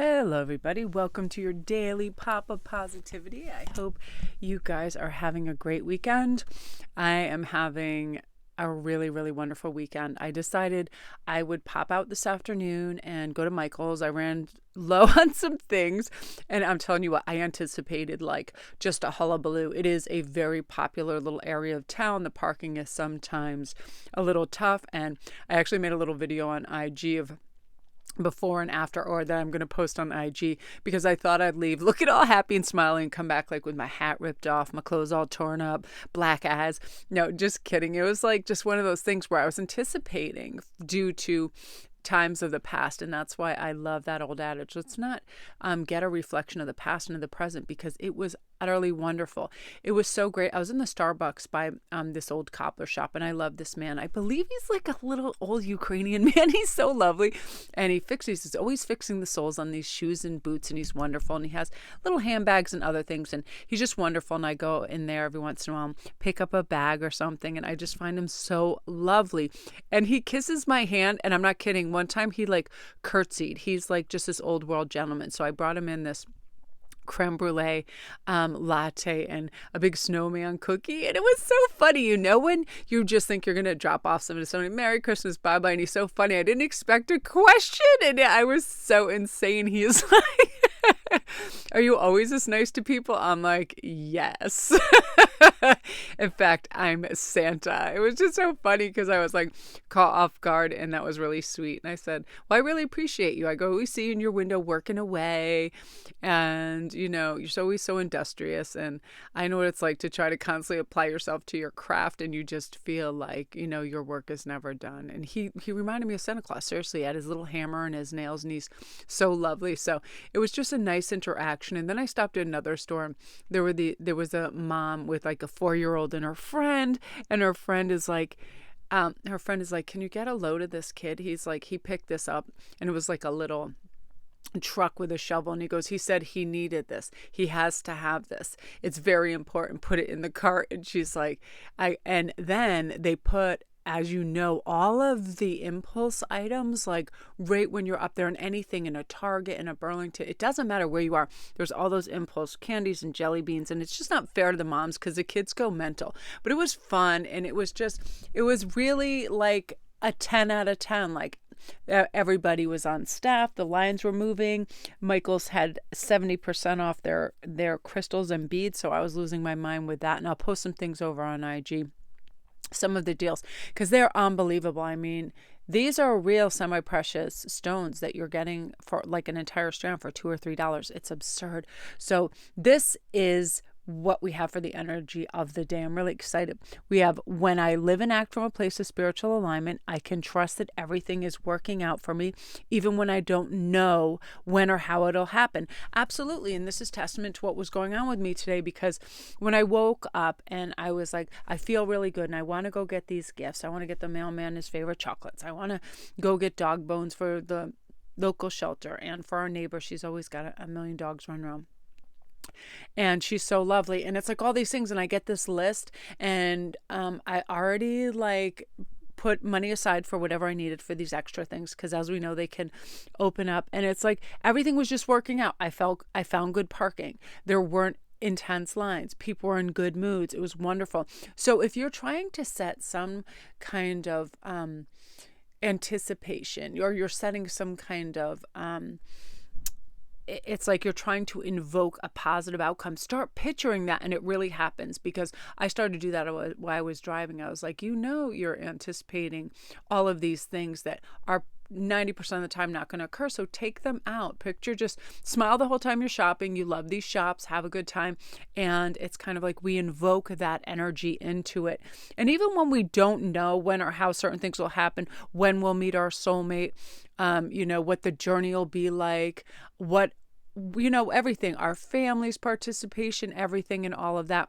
Hello, everybody. Welcome to your daily pop of positivity. I hope you guys are having a great weekend. I am having a really, really wonderful weekend. I decided I would pop out this afternoon and go to Michael's. I ran low on some things, and I'm telling you what, I anticipated like just a hullabaloo. It is a very popular little area of town. The parking is sometimes a little tough, and I actually made a little video on IG of before and after, or that I'm going to post on IG, because I thought I'd leave looking all happy and smiling and come back like with my hat ripped off, my clothes all torn up, black eyes. No, just kidding. It was like just one of those things where I was anticipating due to times of the past, and that's why I love that old adage. Let's not get a reflection of the past into the present, because it was utterly wonderful. It was so great. I was in the Starbucks by this old cobbler shop, and I love this man. I believe he's like a little old Ukrainian man. He's so lovely, and he's always fixing the soles on these shoes and boots, and he's wonderful, and he has little handbags and other things, and he's just wonderful. And I go in there every once in a while, pick up a bag or something, and I just find him so lovely. And he kisses my hand, and I'm not kidding. One time he like curtsied. He's like just this old world gentleman. So I brought him in this creme brulee latte and a big snowman cookie, and it was so funny. You know, when you just think you're gonna drop off somebody, Merry Christmas, bye bye, and he's so funny. I didn't expect a question, and I was so insane. He is like, are you always this nice to people? I'm like, yes. In fact, I'm Santa. It was just so funny because I was like caught off guard, and that was really sweet. And I said, well, I really appreciate you. I go, we see you in your window working away, and you know, you're always so industrious, and I know what it's like to try to constantly apply yourself to your craft, and you just feel like, you know, your work is never done. And he reminded me of Santa Claus. Seriously, he had his little hammer and his nails, and he's so lovely. So it was just a nice interaction. And then I stopped at another store, and there was a mom with like a 4-year-old and her friend is like, can you get a load of this kid? He's like, he picked this up, and it was like a little truck with a shovel, and he said he needed this. He has to have this. It's very important. Put it in the cart. And she's like, and then they put, as you know, all of the impulse items, like right when you're up there, and anything in a Target, in a Burlington, it doesn't matter where you are, there's all those impulse candies and jelly beans, and it's just not fair to the moms because the kids go mental. But it was fun, and it was really like a 10 out of 10. Like, everybody was on staff. The lines were moving. Michael's had 70% off their crystals and beads, so I was losing my mind with that. And I'll post some things over on IG, some of the deals, because they're unbelievable. I mean, these are real semi-precious stones that you're getting for like an entire strand for $2 or $3. It's absurd. So this is what we have for the energy of the day. I'm really excited. We have, when I live and act from a place of spiritual alignment, I can trust that everything is working out for me, even when I don't know when or how it'll happen. Absolutely. And this is testament to what was going on with me today, because when I woke up and I was like, I feel really good, and I want to go get these gifts. I want to get the mailman his favorite chocolates. I want to go get dog bones for the local shelter and for our neighbor. She's always got a million dogs running around, and she's so lovely. And it's like all these things, and I get this list, and I already like put money aside for whatever I needed for these extra things, because as we know, they can open up, and it's like everything was just working out. I found good parking. There weren't intense lines. People were in good moods. It was wonderful. So if you're trying to set some kind of anticipation, or you're setting some kind of it's like you're trying to invoke a positive outcome, start picturing that, and it really happens. Because I started to do that while I was driving. I was like, you know, you're anticipating all of these things that are 90% of the time not going to occur. So take them out. Picture, just smile the whole time you're shopping. You love these shops, have a good time. And it's kind of like we invoke that energy into it. And even when we don't know when or how certain things will happen, when we'll meet our soulmate, you know, what the journey will be like, everything, our family's participation, everything, and all of that.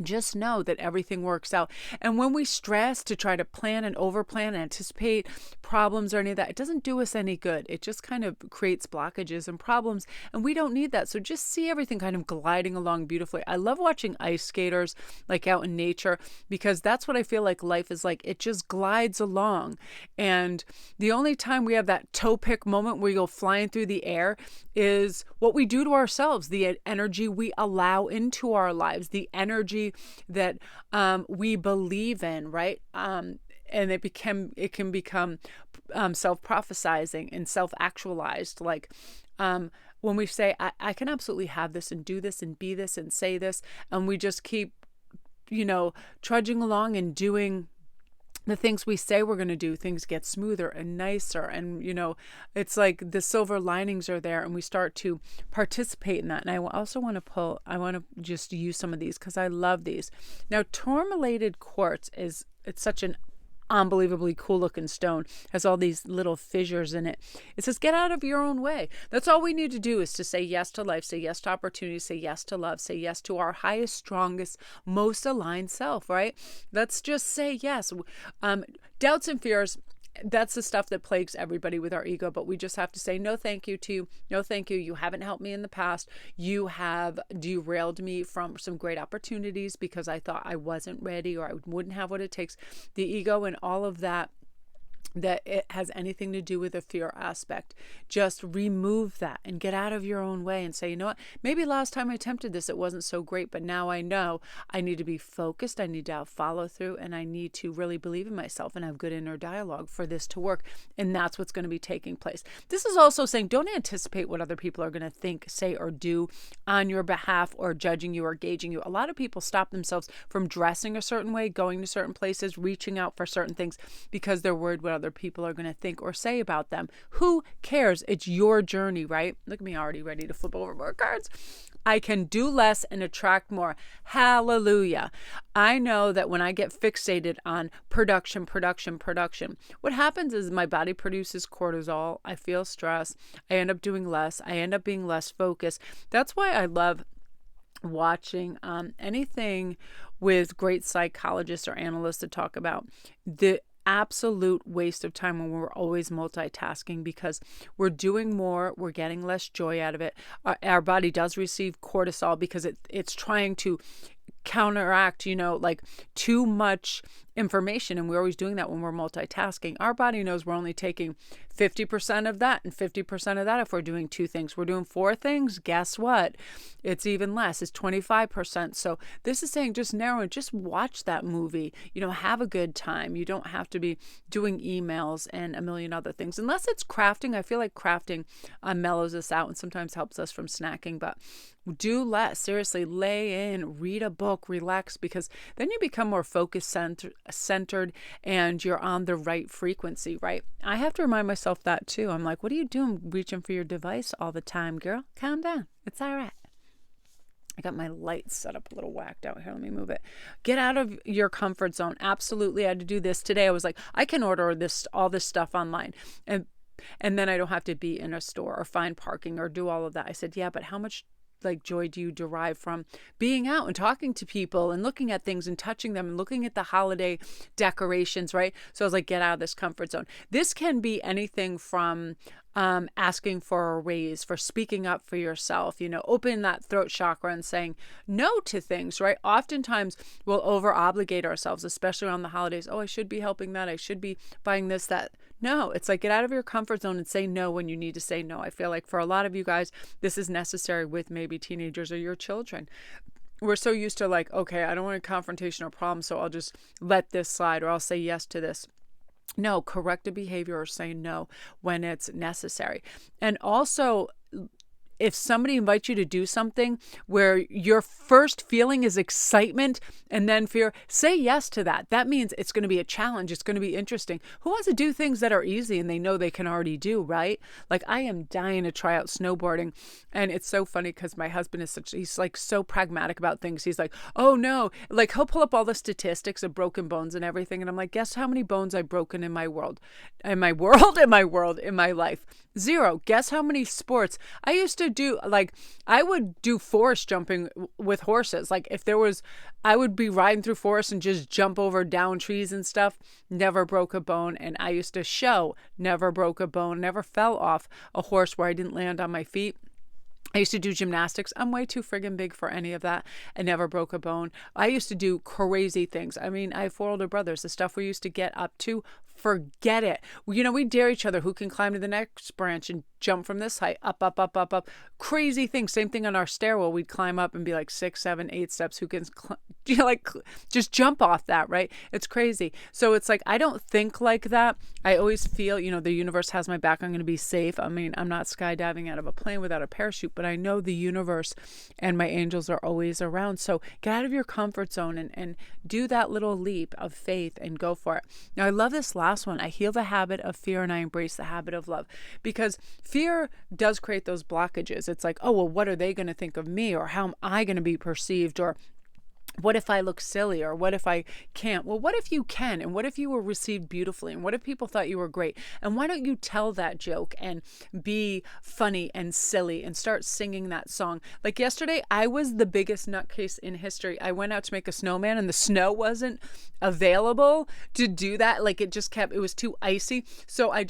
just know that everything works out. And when we stress to try to plan and overplan and anticipate problems or any of that, it doesn't do us any good. It just kind of creates blockages and problems, and we don't need that. So just see everything kind of gliding along beautifully. I love watching ice skaters like out in nature, because that's what I feel like life is like. It just glides along. And the only time we have that toe pick moment where you go flying through the air is what we do to ourselves, the energy we allow into our lives, the energy that we believe in, right? And it can become self-prophesizing and self-actualized. Like when we say, I can absolutely have this and do this and be this and say this, and we just keep, trudging along and doing the things we say we're going to do, things get smoother and nicer. And, it's like the silver linings are there, and we start to participate in that. And I also want to just use some of these because I love these. Now, tourmalated quartz it's such an unbelievably cool looking stone, has all these little fissures in it. It says, get out of your own way. That's all we need to do, is to say yes to life, say yes to opportunity, say yes to love, say yes to our highest, strongest, most aligned self, right? Let's just say yes. Doubts and fears, that's the stuff that plagues everybody with our ego, but we just have to say no thank you to you. No thank you. You haven't helped me in the past. You have derailed me from some great opportunities because I thought I wasn't ready or I wouldn't have what it takes. The ego and all of that it has anything to do with the fear aspect. Just remove that and get out of your own way and say, you know what, maybe last time I attempted this, it wasn't so great, but now I know I need to be focused. I need to have follow through, and I need to really believe in myself and have good inner dialogue for this to work. And that's what's going to be taking place. This is also saying, don't anticipate what other people are going to think, say, or do on your behalf, or judging you or gauging you. A lot of people stop themselves from dressing a certain way, going to certain places, reaching out for certain things because they're worried what other people are going to think or say about them. Who cares? It's your journey, right? Look at me already ready to flip over more cards. I can do less and attract more. Hallelujah. I know that when I get fixated on production, what happens is my body produces cortisol. I feel stress. I end up doing less. I end up being less focused. That's why I love watching anything with great psychologists or analysts to talk about the absolute waste of time when we're always multitasking, because we're doing more, we're getting less joy out of it. Our body does receive cortisol because it's trying to counteract, like too much information. And we're always doing that when we're multitasking. Our body knows we're only taking 50% of that and 50% of that. If we're doing 2 things, we're doing 4 things. Guess what? It's even less. It's 25%. So this is saying just narrow it. Just watch that movie. Have a good time. You don't have to be doing emails and a million other things. Unless it's crafting. I feel like crafting mellows us out and sometimes helps us from snacking. But do less. Seriously, lay in, read a book, relax, because then you become more focused, centered, and you're on the right frequency, right? I have to remind myself that too. I'm like, what are you doing reaching for your device all the time, girl? Calm down. It's all right. I got my lights set up a little whacked out here. Let me move it. Get out of your comfort zone. Absolutely. I had to do this today. I was like, I can order all this stuff online. And then I don't have to be in a store or find parking or do all of that. I said, yeah, but how much joy do you derive from being out and talking to people and looking at things and touching them and looking at the holiday decorations, right? So I was like, get out of this comfort zone. This can be anything from asking for a raise, for speaking up for yourself, opening that throat chakra and saying no to things, right? Oftentimes we'll over obligate ourselves, especially around the holidays. Oh, I should be helping that. I should be buying this, that. No, it's like, get out of your comfort zone and say no when you need to say no. I feel like for a lot of you guys, this is necessary with maybe teenagers or your children. We're so used to okay, I don't want a confrontation or problem, so I'll just let this slide, or I'll say yes to this. No, correct a behavior or say no when it's necessary. And also, if somebody invites you to do something where your first feeling is excitement and then fear, say yes to that. That means it's going to be a challenge. It's going to be interesting. Who wants to do things that are easy and they know they can already do, right? Like, I am dying to try out snowboarding. And it's so funny because my husband he's so pragmatic about things. He's like, oh no, he'll pull up all the statistics of broken bones and everything. And I'm like, guess how many bones I've broken in my life. Zero. Guess how many sports I used to do? Like, I would do forest jumping with horses. Like, if there was, I would be riding through forest and just jump over down trees and stuff. Never broke a bone. And I used to show, never broke a bone, never fell off a horse where I didn't land on my feet. I used to do gymnastics. I'm way too friggin' big for any of that. I never broke a bone. I used to do crazy things. I mean, I have 4 older brothers. The stuff we used to get up to, forget it. We dare each other who can climb to the next branch and jump from this height, up, up, up, up, up. Crazy things. Same thing on our stairwell. We'd climb up and be like 6, 7, 8 steps. Who can, just jump off that, right? It's crazy. So it's like, I don't think like that. I always feel, the universe has my back. I'm going to be safe. I mean, I'm not skydiving out of a plane without a parachute, but I know the universe and my angels are always around. So get out of your comfort zone and do that little leap of faith and go for it. Now, I love this last one. I heal the habit of fear and I embrace the habit of love, because fear does create those blockages. It's like, oh, well, what are they going to think of me? Or how am I going to be perceived? Or what if I look silly? Or what if I can't? Well, what if you can? And what if you were received beautifully? And what if people thought you were great? And why don't you tell that joke and be funny and silly and start singing that song? Like yesterday, I was the biggest nutcase in history. I went out to make a snowman and the snow wasn't available to do that. Like it was too icy. So I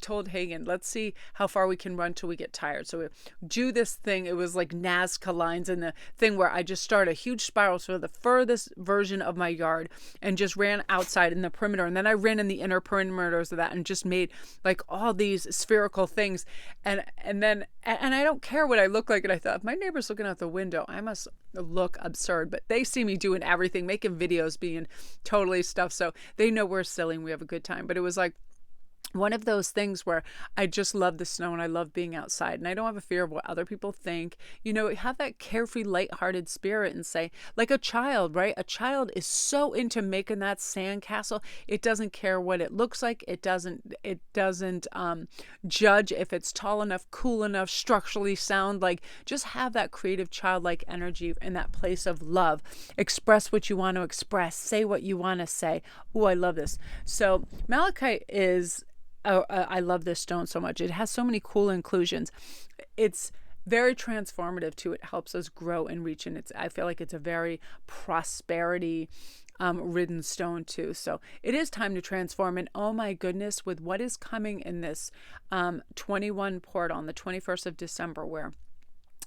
told Hagen, let's see how far we can run till we get tired. So we do this thing. It was like Nazca lines in the thing where I just started a huge spiral for the furthest version of my yard and just ran outside in the perimeter. And then I ran in the inner perimeters of that and just made like all these spherical things. And I don't care what I look like. And I thought, if my neighbor's looking out the window, I must look absurd. But they see me doing everything, making videos, being totally stuffed. So they know we're silly and we have a good time. But it was like one of those things where I just love the snow and I love being outside and I don't have a fear of what other people think. Have that carefree, lighthearted spirit and say, like a child, right? A child is so into making that sandcastle. It doesn't care what it looks like. It doesn't judge if it's tall enough, cool enough, structurally sound. Like, just have that creative childlike energy in that place of love. Express what you want to express. Say what you want to say. Oh, I love this. So malachite is, I love this stone so much. It has so many cool inclusions. It's very transformative too. It helps us grow and reach. And I feel like it's a very prosperity ridden stone too. So it is time to transform. And oh my goodness, with what is coming in this 21 portal on the 21st of December, where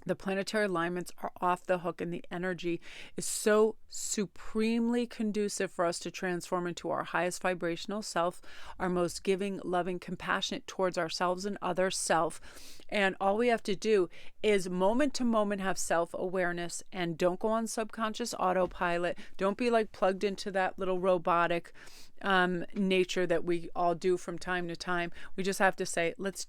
the planetary alignments are off the hook and the energy is so supremely conducive for us to transform into our highest vibrational self, our most giving, loving, compassionate towards ourselves and other self. And all we have to do is moment to moment have self-awareness and don't go on subconscious autopilot. Don't be like plugged into that little robotic nature that we all do from time to time. We just have to say, let's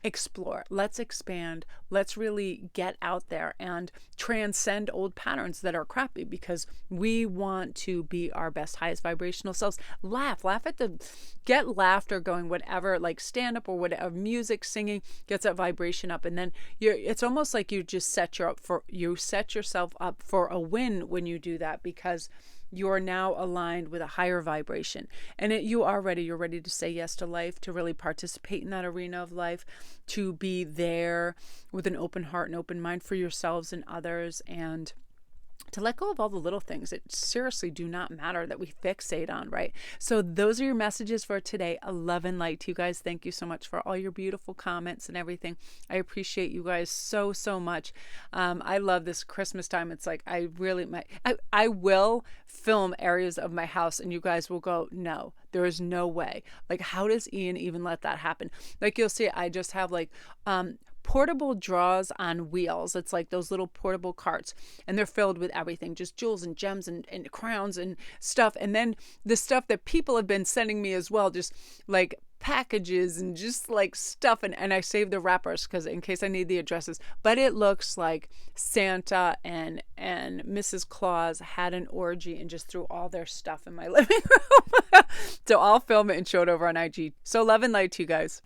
explore, let's expand, let's really get out there and transcend old patterns that are crappy, because we want to be our best, highest vibrational selves. Get laughter going, whatever, like stand up or whatever, music, singing gets that vibration up. And then it's almost like you just set yourself up for a win when you do that, because you're now aligned with a higher vibration. And you're ready to say yes to life, to really participate in that arena of life, to be there with an open heart and open mind for yourselves and others, and to let go of all the little things that seriously do not matter that we fixate on, right? So those are your messages for today. Love and light to you guys. Thank you so much for all your beautiful comments and everything. I appreciate you guys so, so much. I love this Christmas time. It's like, I will film areas of my house and you guys will go, no, there is no way. Like, how does Ian even let that happen? Like, you'll see, I just have like, portable drawers on wheels. It's like those little portable carts, and they're filled with everything, just jewels and gems and crowns and stuff. And then the stuff that people have been sending me as well, just like packages and just like stuff. And I save the wrappers because in case I need the addresses. But it looks like Santa and Mrs. Claus had an orgy and just threw all their stuff in my living room. So I'll film it and show it over on IG. So love and light to you guys.